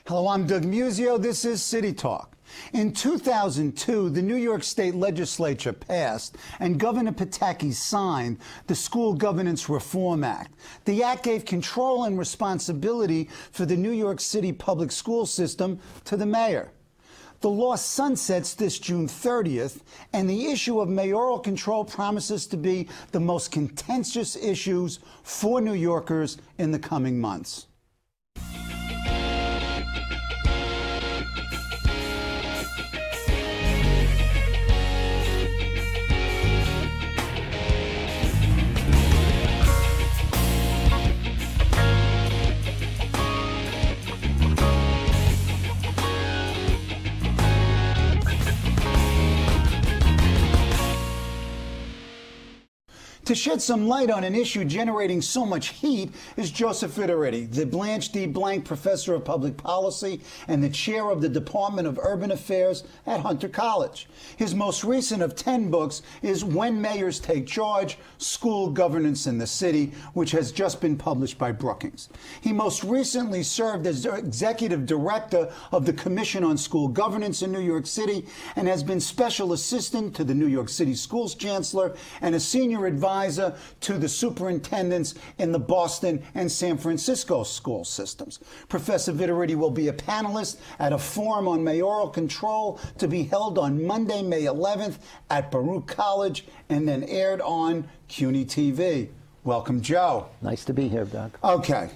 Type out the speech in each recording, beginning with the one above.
Hello, I'm Doug Muzzio. This is City Talk. In 2002, the New York State Legislature passed and Governor Pataki signed the School Governance Reform Act. The act gave control and responsibility for the New York City public school system to the mayor. The law sunsets this June 30th, and the issue of mayoral control promises to be the most contentious issues for New Yorkers in the coming months. To shed some light on an issue generating so much heat is Joseph Viteritti, the Blanche D. Professor of Public Policy and the chair of the Department of Urban Affairs at Hunter College. His most recent of 10 books is When Mayors Take Charge, School Governance in the City, which has just been published by Brookings. He most recently served as executive director of the Commission on School Governance in New York City and has been special assistant to the New York City Schools Chancellor and a senior advisor to the superintendents in the Boston and San Francisco school systems. Professor Viteritti will be a panelist at a forum on mayoral control to be held on Monday, May 11th at Baruch College and then aired on CUNY TV. Welcome, Joe. Nice to be here, Doug. Okay.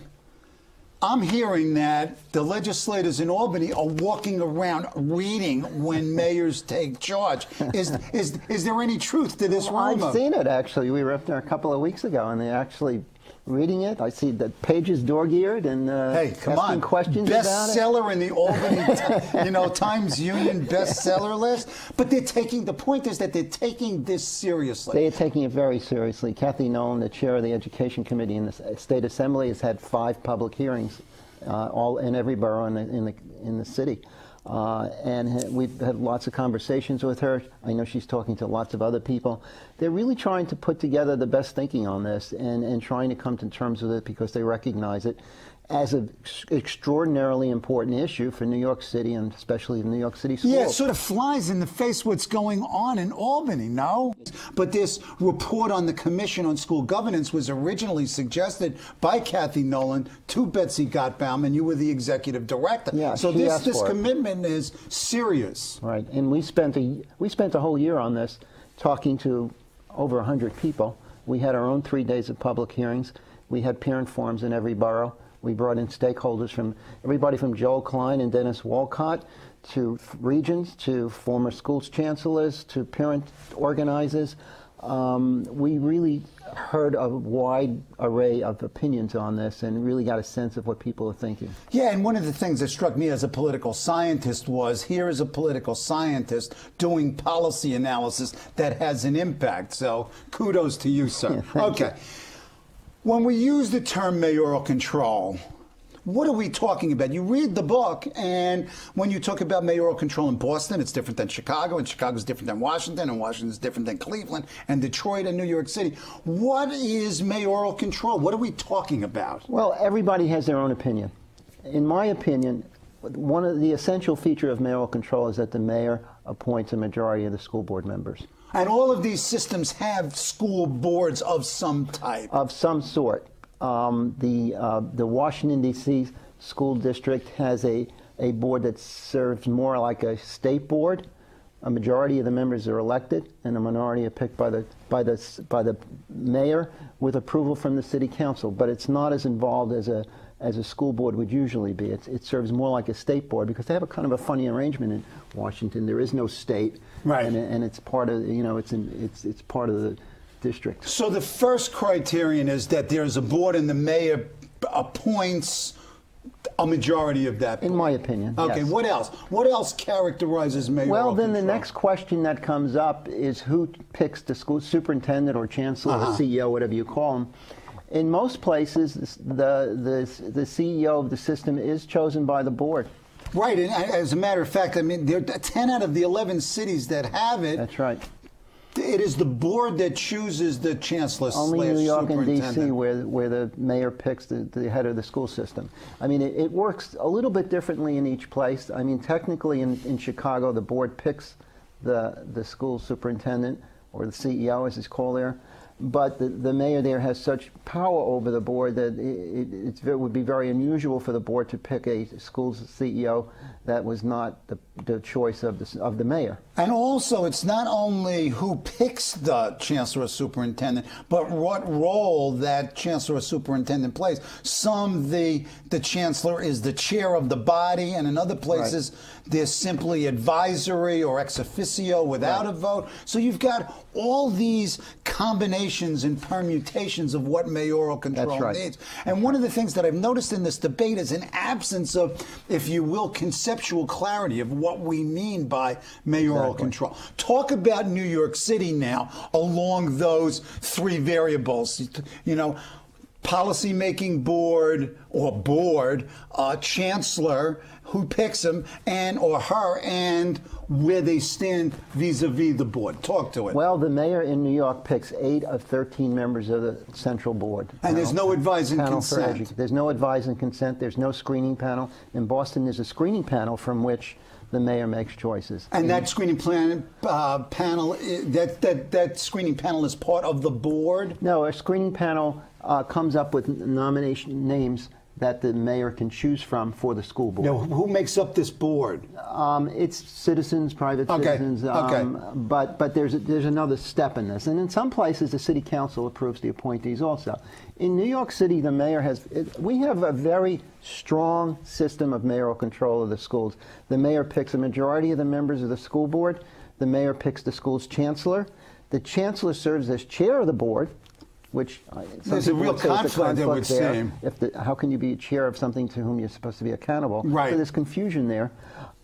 I'm hearing that the legislators in Albany are walking around reading When Mayors Take Charge. Is there any truth to this rumor? I've seen it, actually. We were up there a couple of weeks ago, and they're actually reading it. I see the pages dog-eared and hey, come asking on. Questions about it. Bestseller in the Albany Times Union bestseller list. But the point is that they're taking this seriously. They are taking it very seriously. Kathy Nolan, the chair of the Education Committee in the State Assembly, has had 5 public hearings, all in every borough in the city. And we've had lots of conversations with her. I know she's talking to lots of other people. They're really trying to put together the best thinking on this and trying to come to terms with it because they recognize it as an extraordinarily important issue for New York City and especially the New York City schools. Yeah, it sort of flies in the face what's going on in Albany, no? But this report on the Commission on School Governance was originally suggested by Kathy Nolan to Betsy Gottbaum, and you were the executive director. Yeah, so this commitment is serious. Right, and we spent a whole year on this talking to over 100 people. We had our own 3 days of public hearings. We had parent forums in every borough. We brought in stakeholders from everybody from Joel Klein and Dennis Walcott to regions, to former schools chancellors, to parent organizers. We really heard a wide array of opinions on this and really got a sense of what people are thinking. Yeah, and one of the things that struck me as a political scientist was here is a political scientist doing policy analysis that has an impact. So kudos to you, sir. Yeah, okay. you. When we use the term mayoral control, what are we talking about? You read the book, and when you talk about mayoral control in Boston, it's different than Chicago, and Chicago is different than Washington, and Washington is different than Cleveland, and Detroit, and New York City. What is mayoral control? What are we talking about? Well, everybody has their own opinion. In my opinion, one of the essential features of mayoral control is that the mayor appoints a majority of the school board members. And all of these systems have school boards of some type. Of some sort. The Washington, D.C. school district has a board that serves more like a state board. A majority of the members are elected, and a minority are picked by the mayor with approval from the city council. But it's not as involved as a school board would usually be. It serves more like a state board because they have a kind of a funny arrangement in Washington. There is no state, right? And it's part of it's part of the district. So the first criterion is that there's a board and the mayor appoints a majority of that board. In my opinion. Okay. Yes. What else? What else characterizes mayoral Well, then control? the next question that comes up is who picks the school superintendent or chancellor or CEO, whatever you call them. In most places, the CEO of the system is chosen by the board. Right, and as a matter of fact, I mean, there are 10 out of the 11 cities that have it. That's right. It is the board that chooses the chancellor Only slash New York and superintendent. D.C. where the mayor picks the head of the school system. I mean, it works a little bit differently in each place. I mean, technically in Chicago, the board picks the school superintendent, or the CEO as it's called there. But the mayor there has such power over the board that it would be very unusual for the board to pick a school's CEO that was not the choice of the mayor. And also, it's not only who picks the chancellor or superintendent, but what role that chancellor or superintendent plays. The chancellor is the chair of the body, and in other places, they're simply advisory or ex officio without a vote. So you've got all these combinations and permutations of what mayoral control needs. And one of the things that I've noticed in this debate is an absence of, if you will, conceptual clarity of what we mean by mayoral control. Talk about New York City now along those three variables. You know, policy-making board or board, chancellor, who picks them, and or her, and where they stand vis-a-vis the board. Talk to it. Well, the mayor in New York picks 8 of 13 members of the central board. And there's no advising consent. There's no advising consent. There's no screening panel. In Boston, there's a screening panel from which the mayor makes choices. And that screening panel, that screening panel is part of the board? No, a screening panel comes up with nomination names that the mayor can choose from for the school board. Now, who makes up this board? It's citizens, private citizens. But there's another step in this. And in some places, the city council approves the appointees also. In New York City, the mayor we have a very strong system of mayoral control of the schools. The mayor picks a majority of the members of the school board. The mayor picks the school's chancellor. The chancellor serves as chair of the board, which there's a real conflict there, would seem. How can you be chair of something to whom you're supposed to be accountable? Right. So there's confusion there.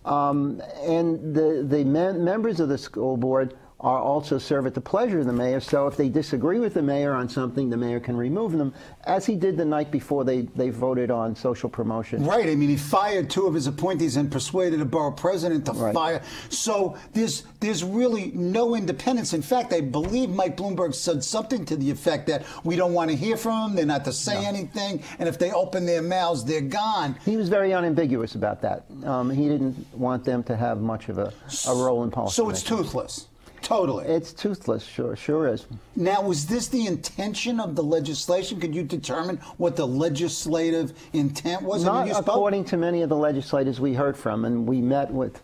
And the members of the school board also serve at the pleasure of the mayor. So if they disagree with the mayor on something, the mayor can remove them, as he did the night before they voted on social promotion. Right. I mean, he fired 2 of his appointees and persuaded a borough president to fire. So there's really no independence. In fact, I believe Mike Bloomberg said something to the effect that we don't want to hear from them, they're not to say anything, and if they open their mouths, they're gone. He was very unambiguous about that. He didn't want them to have much of a role in policy. So it's toothless. Totally. It's toothless, sure is. Now, was this the intention of the legislation? Could you determine what the legislative intent was? Not according to many of the legislators we heard from, and we met with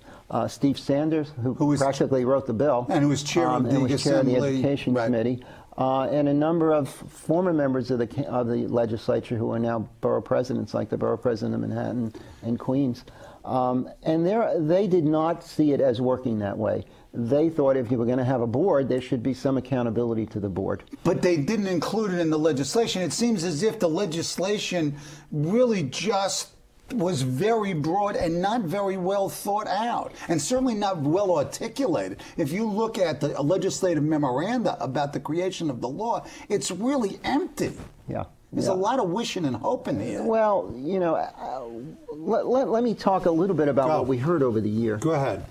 Steve Sanders, who practically wrote the bill. And who was chair of the Education Committee, and a number of former members of the legislature who are now borough presidents, like the borough president of Manhattan and Queens. And they did not see it as working that way. They thought if you were going to have a board, there should be some accountability to the board. But they didn't include it in the legislation. It seems as if the legislation really just was very broad and not very well thought out, and certainly not well articulated. If you look at the legislative memoranda about the creation of the law, it's really empty. Yeah. There's a lot of wishing and hoping here. Well, you know, let me talk a little bit about what we heard over the year. Go ahead.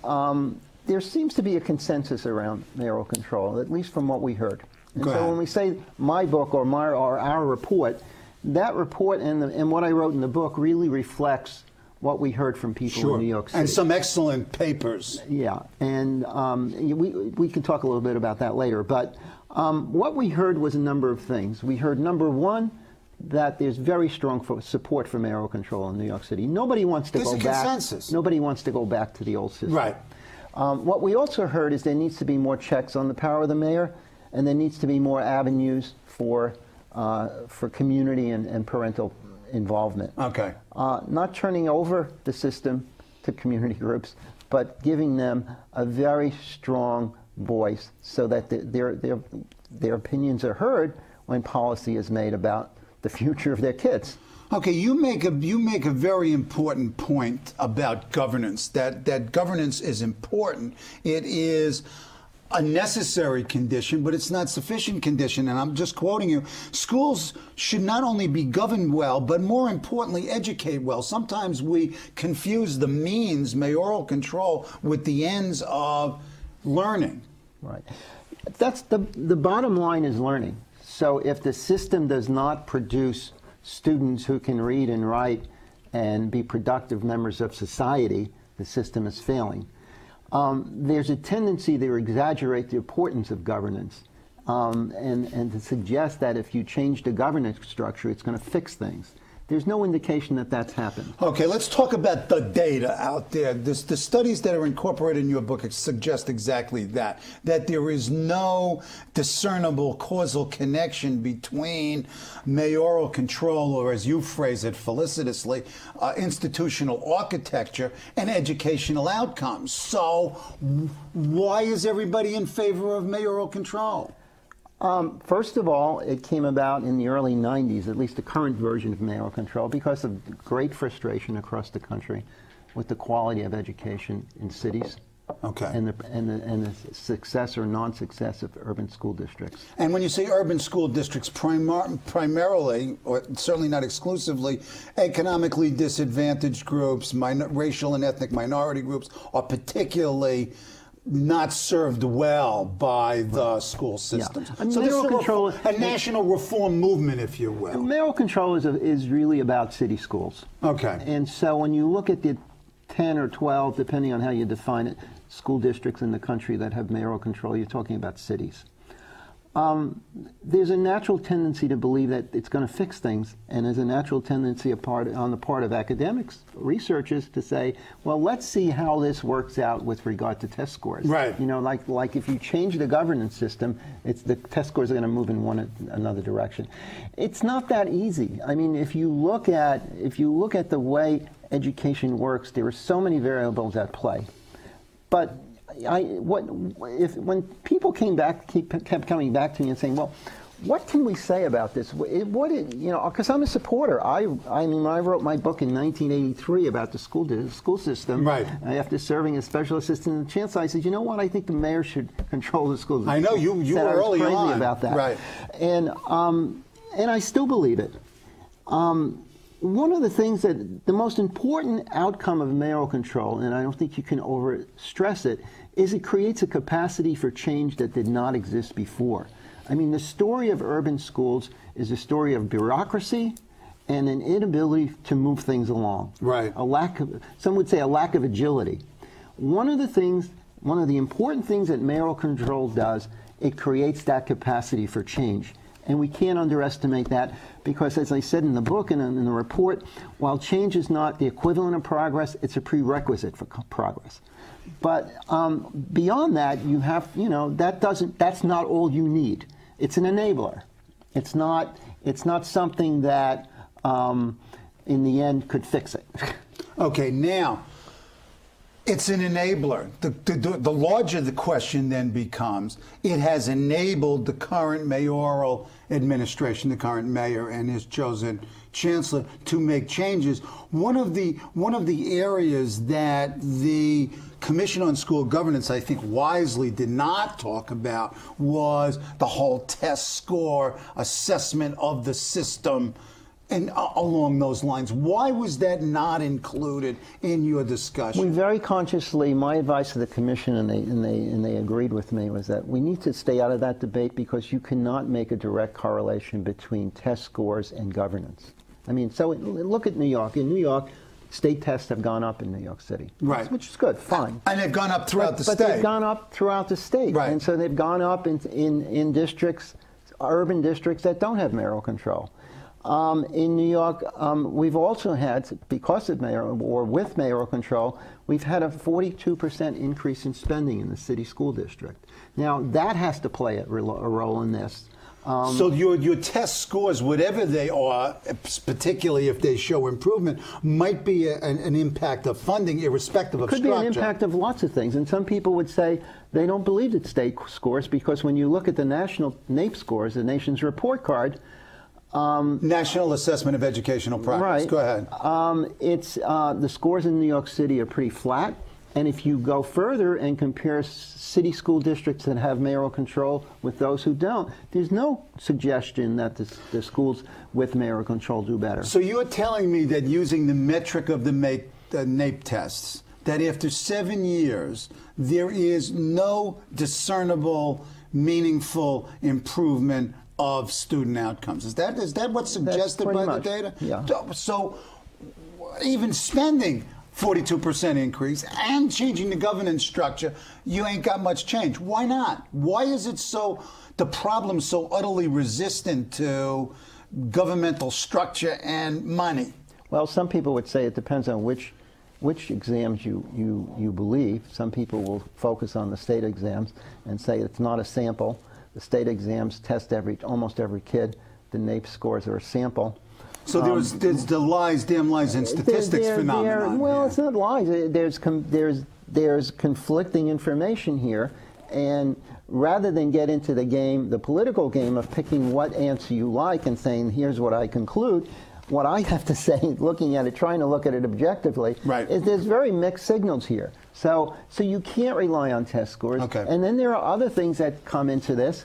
There seems to be a consensus around mayoral control, at least from what we heard. And so when we say my book or our report, that report and what I wrote in the book really reflects what we heard from people in New York City. And some excellent papers. Yeah, and we can talk a little bit about that later. But what we heard was a number of things. We heard, number one, that there's very strong support for mayoral control in New York City. Nobody wants to go back. Consensus. Nobody wants to go back to the old system. Right. What we also heard is there needs to be more checks on the power of the mayor, and there needs to be more avenues for community and parental involvement. Okay. Not turning over the system to community groups, but giving them a very strong voice so that their opinions are heard when policy is made about the future of their kids. Okay, you make a very important point about governance, that governance is important. It is a necessary condition, but it's not sufficient condition. And I'm just quoting you. Schools should not only be governed well, but more importantly, educate well. Sometimes we confuse the means, mayoral control, with the ends of learning. Right. That's the bottom line is learning. So if the system does not produce students who can read and write and be productive members of society, the system is failing. There's a tendency to exaggerate the importance of governance and to suggest that if you change the governance structure, it's going to fix things. There's no indication that that's happened. Okay, let's talk about the data out there. The studies that are incorporated in your book suggest exactly that there is no discernible causal connection between mayoral control, or as you phrase it felicitously, institutional architecture and educational outcomes. So why is everybody in favor of mayoral control? First of all, it came about in the early 90s, at least the current version of mayoral control, because of great frustration across the country with the quality of education in cities. Okay. And the success or non-success of urban school districts. And when you say urban school districts, primarily, or certainly not exclusively, economically disadvantaged groups, racial and ethnic minority groups, are particularly not served well by the school systems. Yeah. I mean, so mayoral control, a national reform movement, if you will. Mayoral control is really about city schools. Okay. And so when you look at the 10 or 12, depending on how you define it, school districts in the country that have mayoral control, you're talking about cities. There's a natural tendency to believe that it's going to fix things, and there's a natural tendency on the part of academics, researchers, to say, well, let's see how this works out with regard to test scores. Right. You know, like if you change the governance system, the test scores are going to move in another direction. It's not that easy. I mean, if you look at the way education works, there are so many variables at play. But when people kept coming back to me and saying, well, what can we say about this? Because I'm a supporter. I mean, when I wrote my book in 1983 about the school system, right, after serving as special assistant to the Chancellor, I said, you know what? I think the mayor should control the schools. I know you were early on. I was crazy about that, right? And I still believe it. One of the things the most important outcome of mayoral control, and I don't think you can overstress it, is it creates a capacity for change that did not exist before. I mean, the story of urban schools is a story of bureaucracy and an inability to move things along. Right. Some would say a lack of agility. One of the important things that mayoral control does, it creates that capacity for change. And we can't underestimate that because, as I said in the book and in the report, while change is not the equivalent of progress, it's a prerequisite for progress. But beyond that, you have, that's not all you need. It's an enabler. It's not something that, in the end, could fix it. Okay, now, it's an enabler. The larger the question then becomes, it has enabled the current mayoral administration, the current mayor and his chosen chancellor, to make changes. One of the areas that the Commission on School Governance, I think, wisely did not talk about was the whole test score assessment of the system. And along those lines, why was that not included in your discussion? We very consciously, my advice to the commission, and they agreed with me, was that we need to stay out of that debate because you cannot make a direct correlation between test scores and governance. I mean, so look at New York. In New York, state tests have gone up in New York City, right? Which is good, fine. And they've gone up throughout the state. But they've gone up throughout the state, right? And so they've gone up in districts, urban districts that don't have mayoral control. In New York, we've also had, because of with mayoral control, we've had a 42% increase in spending in the city school district. Now, that has to play a role in this. So your test scores, whatever they are, particularly if they show improvement, might be an impact of funding, irrespective of structure. Could be an impact of lots of things. And some people would say they don't believe it's state scores because when you look at the national NAEP scores, the nation's report card, National Assessment of Educational Progress. Right. Go ahead. The scores in New York City are pretty flat. And if you go further and compare city school districts that have mayoral control with those who don't, there's no suggestion that the schools with mayoral control do better. So you're telling me that using the metric of the NAEP tests, that after 7 years, there is no discernible meaningful improvement of student outcomes. Is that what's suggested by the data? Yeah. So even spending 42% increase and changing the governance structure, you ain't got much change. Why not? Why is it the problem so utterly resistant to governmental structure and money? Well, some people would say it depends on which exams you believe. Some people will focus on the state exams and say it's not a sample. The state exams test almost every kid. The NAEP scores are a sample. So there's the damn lies, and statistics phenomenon. Well, it's not lies. There's conflicting information here, and rather than get into the political game of picking what answer you like and saying, here's what I conclude, what I have to say, looking at it, trying to look at it objectively, is there's very mixed signals here. So you can't rely on test scores. Okay. And then there are other things that come into this,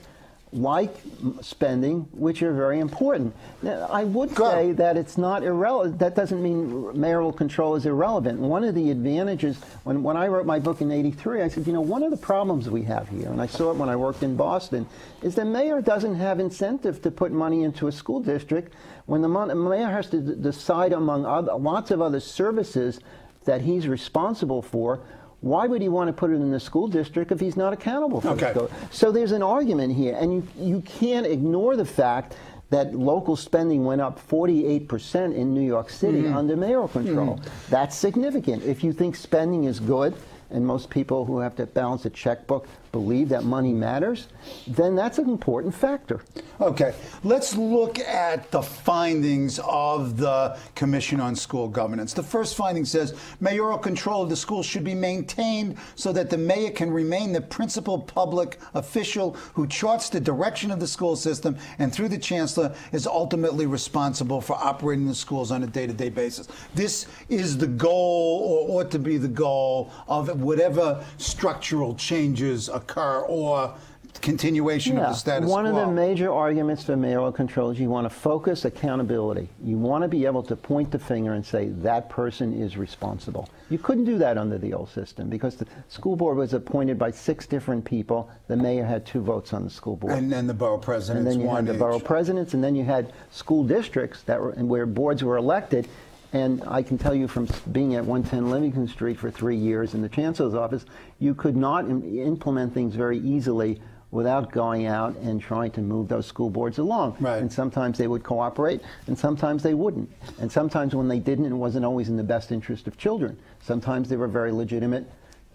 like spending, which are very important. Now, I would say that it's not irrelevant. That doesn't mean mayoral control is irrelevant. One of the advantages, when I wrote my book in '83, I said, one of the problems we have here, and I saw it when I worked in Boston, is the mayor doesn't have incentive to put money into a school district when the mayor has to decide among lots of other services that he's responsible for. Why would he want to put it in the school district if he's not accountable for the school? So there's an argument here, and you can't ignore the fact that local spending went up 48% in New York City under mayoral control. That's significant. If you think spending is good, and most people who have to balance a checkbook believe that money matters, then that's an important factor. Okay, let's look at the findings of the Commission on School Governance. The first finding says mayoral control of the schools should be maintained so that the mayor can remain the principal public official who charts the direction of the school system and through the chancellor is ultimately responsible for operating the schools on a day-to-day basis. This is the goal, or ought to be the goal, of whatever structural changes occur or continuation of the status quo. One of the major arguments for mayoral control is you want to focus accountability. You want to be able to point the finger and say that person is responsible. You couldn't do that under the old system because the school board was appointed by 6 different people. The mayor had 2 votes on the school board. And then the borough presidents. And then you had the borough presidents, and then you had school districts where boards were elected. And I can tell you from being at 110 Livingston Street for 3 years in the Chancellor's office, you could not implement things very easily without going out and trying to move those school boards along. Right. And sometimes they would cooperate, and sometimes they wouldn't. And sometimes when they didn't, it wasn't always in the best interest of children. Sometimes there were very legitimate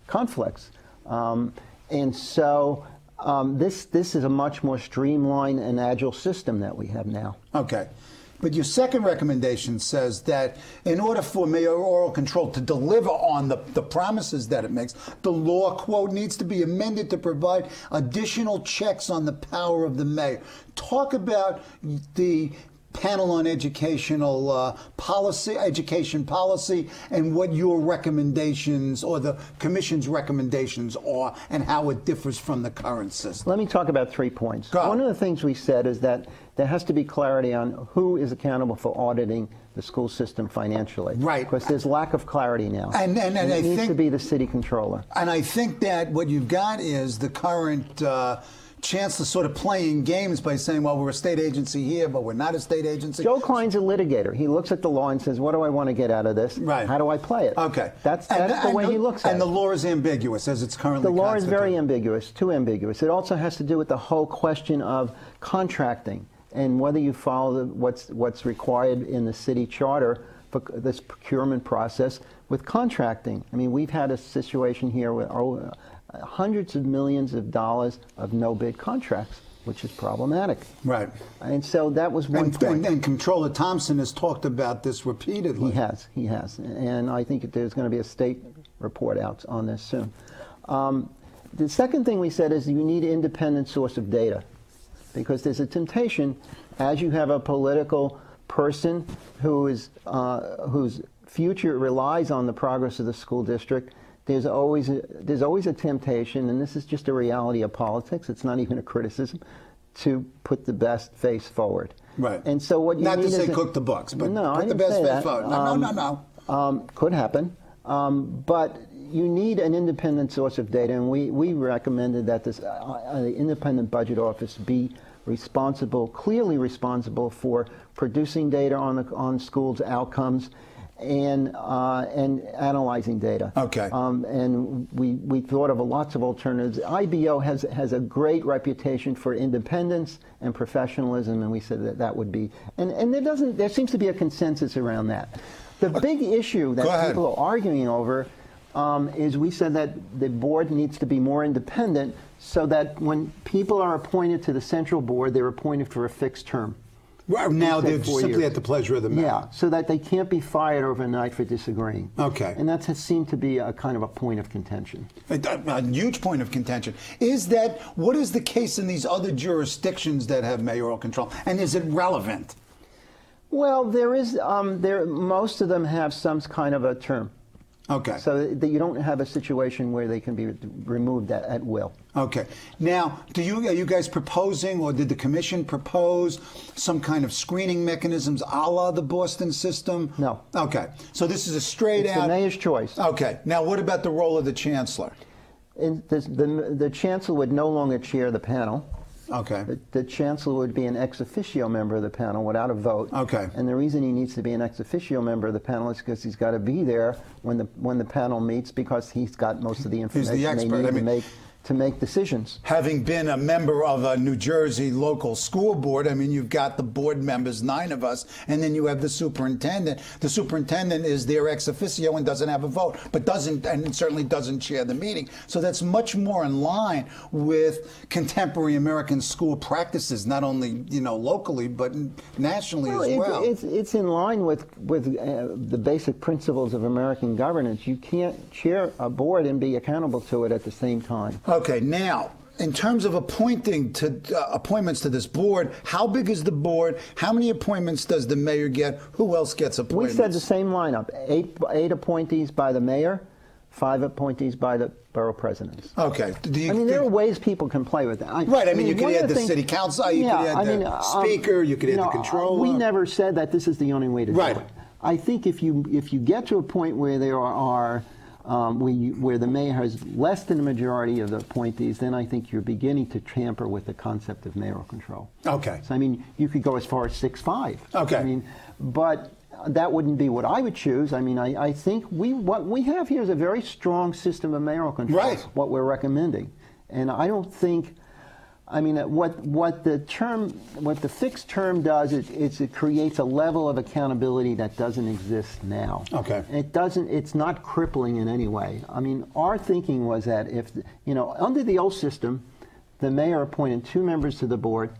conflicts. And so this is a much more streamlined and agile system that we have now. Okay. But your second recommendation says that in order for mayoral control to deliver on the promises that it makes, the law, quote, needs to be amended to provide additional checks on the power of the mayor. Talk about the panel on educational education policy, and what your recommendations or the Commission's recommendations are and how it differs from the current system. Let me talk about 3 points. One of the things we said is that there has to be clarity on who is accountable for auditing the school system financially. Right. Because there's lack of clarity now. And it needs to be the city controller. And I think that what you've got is the current Chancellor sort of playing games by saying, well, we're a state agency here, but we're not a state agency. Joe Klein's a litigator. He looks at the law and says, what do I want to get out of this? Right. How do I play it? Okay. That's the way he looks at it. And the law is ambiguous as it's currently constituted. The law is constituted. very ambiguous, too ambiguous. It also has to do with the whole question of contracting and whether you follow what's required in the city charter for this procurement process with contracting. I mean, we've had a situation here with hundreds of millions of dollars of no-bid contracts, which is problematic. Right. And so that was one point. And Comptroller Thompson has talked about this repeatedly. He has. And I think there's going to be a state report out on this soon. The second thing we said is you need an independent source of data, because there's a temptation, as you have a political person whose future relies on the progress of the school district, there's always a temptation, and this is just a reality of politics, it's not even a criticism, to put the best face forward. Right. And so what you not need to say is cook the books, but no, put the best face forward. No. Could happen. But you need an independent source of data, and we recommended that this the independent budget office be responsible, clearly responsible for producing data on schools' outcomes and analyzing data. Okay. And we thought of lots of alternatives. IBO has a great reputation for independence and professionalism, and we said that would be, and there seems to be a consensus around that. The big issue that people are arguing over is we said that the board needs to be more independent so that when people are appointed to the central board, they're appointed for a fixed term. Right, now they're simply at the pleasure of the mayor. Yeah, so that they can't be fired overnight for disagreeing. Okay. And that has seemed to be a kind of a point of contention. A huge point of contention. What is the case in these other jurisdictions that have mayoral control? And is it relevant? Well, most of them have some kind of a term. Okay. So that you don't have a situation where they can be removed at will. Okay. Now, are you guys proposing, or did the commission propose some kind of screening mechanisms a la the Boston system? No. Okay. So this is a straight out. It's the mayor's choice. Okay. Now, what about the role of the chancellor? The chancellor would no longer chair the panel. Okay. The chancellor would be an ex officio member of the panel without a vote. Okay. And the reason he needs to be an ex officio member of the panel is because he's got to be there when the panel meets, because he's got most of the information He's the expert. they need to make decisions. Having been a member of a New Jersey local school board, I mean, you've got the board members, 9 of us, and then you have the superintendent. The superintendent is their ex officio and doesn't have a vote, but certainly doesn't chair the meeting. So that's much more in line with contemporary American school practices, not only locally but nationally as well. It's in line with the basic principles of American governance. You can't chair a board and be accountable to it at the same time. Okay, now, in terms of appointments to this board, how big is the board? How many appointments does the mayor get? Who else gets appointments? We said the same lineup: eight appointees by the mayor, 5 appointees by the borough presidents. Okay. There are ways people can play with that. Right. I mean, you could add the city council, you could add the speaker, you could add the controller. We never said that this is the only way to do it. I think if you get to a point where there are where the mayor has less than a majority of the appointees, then I think you're beginning to tamper with the concept of mayoral control. Okay. So, I mean, you could go as far as 6-5. Okay. I mean, but that wouldn't be what I would choose. I mean, I think what we have here is a very strong system of mayoral control. Right. What we're recommending, and I don't think. I mean, what the fixed term does is it creates a level of accountability that doesn't exist now. Okay. It's not crippling in any way. I mean, our thinking was that under the old system, the mayor appointed 2 members to the board.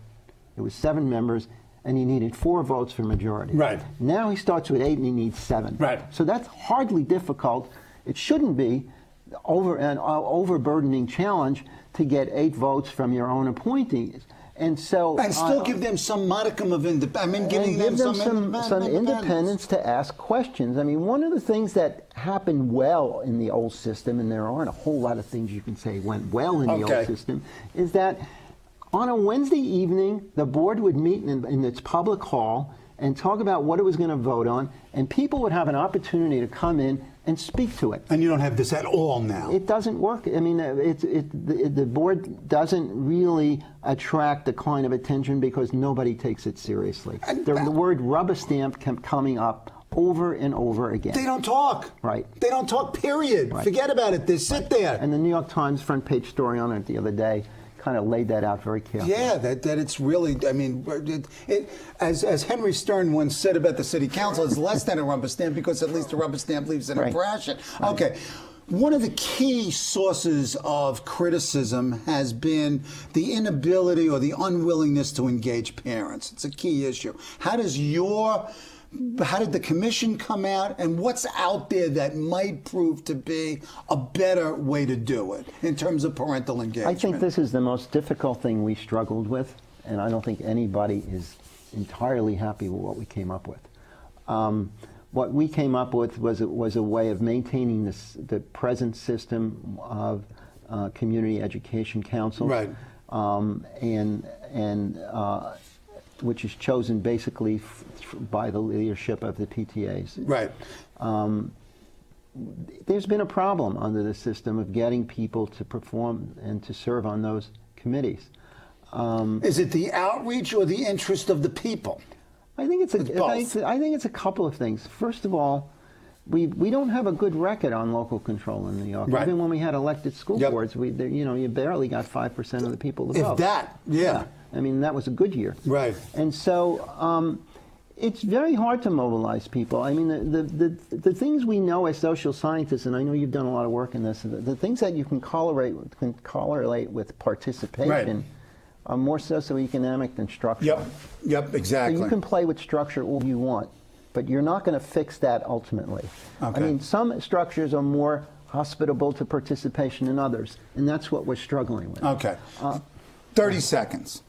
It was 7 members, and he needed 4 votes for majority. Right. Now he starts with 8 and he needs 7. Right. So that's hardly difficult. It shouldn't be an overburdening challenge to get 8 votes from your own appointees. And still give them some modicum of independence. I mean, give them some independence to ask questions. I mean, one of the things that happened well in the old system, and there aren't a whole lot of things you can say went well in the old system, is that on a Wednesday evening, the board would meet in its public hall and talk about what it was going to vote on, and people would have an opportunity to come in and speak to it. And you don't have this at all now. It doesn't work. I mean, the board doesn't really attract the kind of attention because nobody takes it seriously. The word rubber stamp kept coming up over and over again. They don't talk. Right. They don't talk, period. Right. Forget about it. They sit there. And the New York Times front page story on it the other day kind of laid that out very carefully. Yeah, that it's really, I mean, as Henry Stern once said about the city council, it's less than a rubber stamp because at least a rubber stamp leaves an impression. Right. Okay. One of the key sources of criticism has been the inability or the unwillingness to engage parents. It's a key issue. How did the commission come out, and what's out there that might prove to be a better way to do it in terms of parental engagement? I think this is the most difficult thing we struggled with, and I don't think anybody is entirely happy with what we came up with. What we came up with was a way of maintaining the present system of community education councils, right? Which is chosen basically by the leadership of the PTAs. Right. there's been a problem under the system of getting people to perform and to serve on those committees. Is it the outreach or the interest of the people? I think it's both. I think it's a couple of things. First of all, we don't have a good record on local control in New York. Right. Even when we had elected school Yep. boards, you barely got 5% of the people to vote. If that, yeah. I mean, that was a good year. Right. And so it's very hard to mobilize people. I mean, the things we know as social scientists, and I know you've done a lot of work in this, the things that you can correlate with participation are more socioeconomic than structural. Yep, exactly. So you can play with structure all you want, but you're not going to fix that ultimately. Okay. I mean, some structures are more hospitable to participation than others, and that's what we're struggling with. Okay. 30 seconds.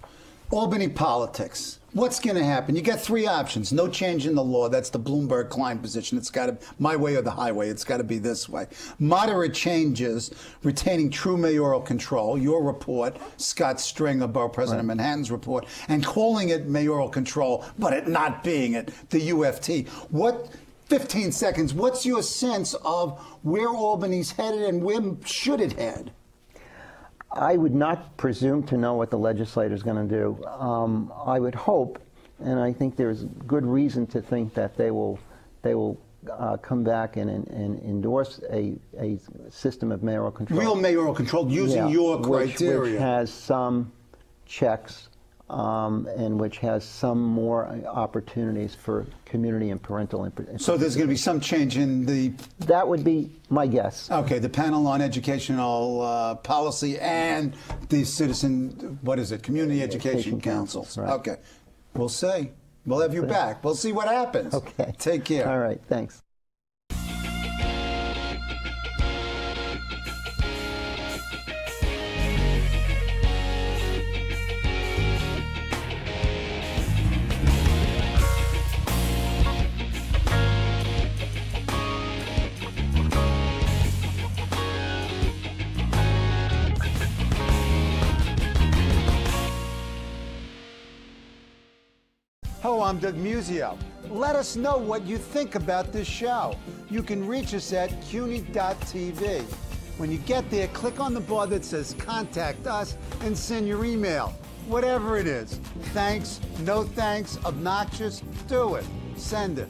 Albany politics. What's going to happen? You got three options. No change in the law. That's the Bloomberg-Klein position. It's got to my way or the highway. It's got to be this way. Moderate changes, retaining true mayoral control. Your report, Scott Stringer, Borough President of Manhattan's report, and calling it mayoral control, but it not being it, the UFT. 15 seconds. What's your sense of where Albany's headed and where should it head? I would not presume to know what the legislature is going to do. I would hope, and I think there's good reason to think that they will come back and endorse a system of mayoral control. Real mayoral control using your criteria. Which has some checks and which has some more opportunities for community and parental input. So there's going to be some change in the... That would be my guess. Okay, the panel on educational policy and the Community Education Councils. Right. Okay, we'll see. We'll have you back. We'll see what happens. Okay. Take care. All right, thanks. Hello, I'm Doug Muzzio. Let us know what you think about this show. You can reach us at CUNY.TV. When you get there, click on the bar that says Contact Us and send your email. Whatever it is. Thanks, no thanks, obnoxious, do it. Send it.